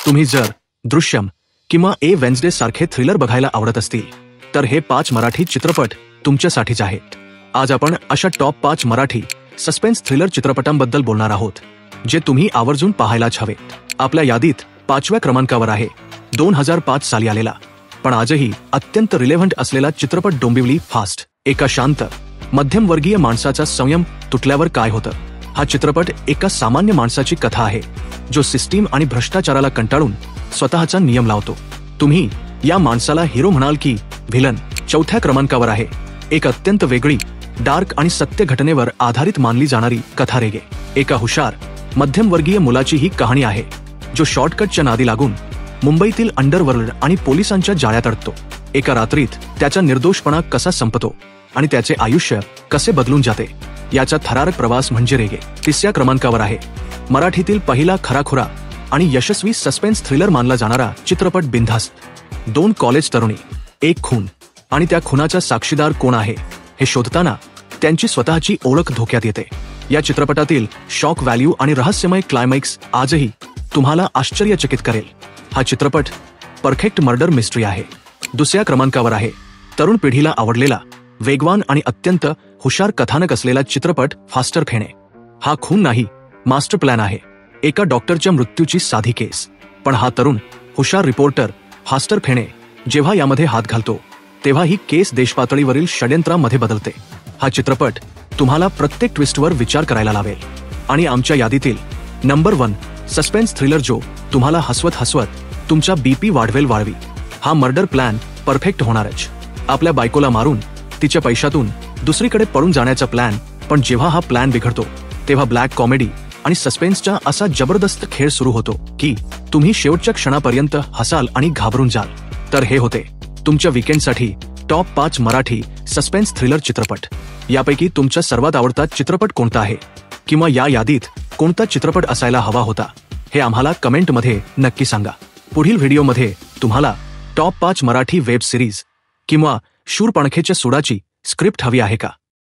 तुम्ही जर दृश्यम किंवा ए वेन्सडे सारखे थ्रिलर बघायला आवडत असतील तर हे 5 मराठी चित्रपट तुमच्यासाठीच आहेत। आज आपण अशा टॉप 5 मराठी सस्पेन्स थ्रिलर चित्रपटांबद्दल बोलणार आहोत जे तुम्ही आवर्जून पाहायलाच हवेत। आपल्या यादीत 5व्या क्रमांकावर आहे 2005 साली आलेला पण आजही अत्यंत रिलेव्हंट असलेला चित्रपट डोंबिवली फास्ट। एका शांत मध्यमवर्गीय माणसाचा संयम तुटल्यावर काय होतं। हा चित्रपट एका सामान्य माणसाची कथा आहे जो सिस्टीम आणि भ्रष्टाचाराला कंटाळून स्वतःचा नियम लावतो। तुम्ही या माणसाला हिरो म्हणाल की व्हिलन। 4थ्या क्रमांकावर आहे एक अत्यंत वेगळी डार्क आणि सत्य घटनेवर आधारित मानली जाणारी कथा रेगे। एका हुशार मध्यमवर्गीय मुलाची ही कहाणी आहे जो शॉर्टकटच्या नादी लागून मुंबईतील अंडरवर्ल्ड आणि पोलिसांच्या जाळ्यात अडकतो। एका रात्रीत त्याचा निर्दोषपणा कसा संपतो आणि त्याचे आयुष्य कसे बदलून जाते याचा थरारक प्रवास म्हणजे रेगे। 3ऱ्या क्रमांकावर आहे मराठीतील पहिला खराखुरा आणि यशस्वी सस्पेन्स थ्रिलर मानला जाणारा चित्रपट बिनधास्त। 2 कॉलेज तरुणी, एक खून आणि त्या खुनाचा साक्षीदार कोण आहे हे शोधताना त्यांची स्वतःची ओळख धोक्यात येते। या चित्रपटातील शॉक व्हॅल्यू आणि रहस्यमय क्लायमॅक्स आजही तुम्हाला आश्चर्यचकित करेल। हा चित्रपट परफेक्ट मर्डर मिस्ट्री आहे। 2ऱ्या क्रमांकावर आहे तरुण पिढीला आवडलेला वेगवान आणि अत्यंत हुशार कथानक असलेला चित्रपट फास्टर फेणे। हा खून नाही, मास्टर प्लॅन आहे। एका डॉक्टरच्या मृत्यूची साधी केस, पण हा तरुण हुशार रिपोर्टर फास्टर फेणे जेव्हा यामध्ये हात घालतो तेव्हा ही केस देशपातळीवरील षड्यंत्रामध्ये बदलते। हा चित्रपट तुम्हाला प्रत्येक ट्विस्टवर विचार करायला लावेल आणि आमच्या यादीतील नंबर 1 सस्पेन्स थ्रिलर जो तुम्हाला हसवत हसवत तुमचा बीपी वाढवी। हा मर्डर प्लॅन परफेक्ट होणारच। आपल्या बायकोला मारून तिच्या पैशातून दुसरीकडे पळून जाण्याचा प्लॅन, पण जेव्हा हा प्लॅन बिघडतो तेव्हा ब्लॅक कॉमेडी आणि सस्पेन्सचा असा जबरदस्त खेळ सुरू होतो की तुम्ही शेवटच्या क्षणापर्यंत हसाल आणि घाबरून जाल। तर हे होते तुमच्या वीकेंडसाठी टॉप 5 मराठी सस्पेन्स थ्रिलर चित्रपट। यापैकी तुमचा सर्वात आवडता चित्रपट कोणता आहे किंवा या यादीत कोणता चित्रपट असायला हवा होता हे आम्हाला कमेंटमध्ये नक्की सांगा। पुढील व्हिडिओमध्ये तुम्हाला टॉप 5 मराठी वेब सिरीज किंवा शूरपणखेच्या सुडाची स्क्रिप्ट हवी आहे का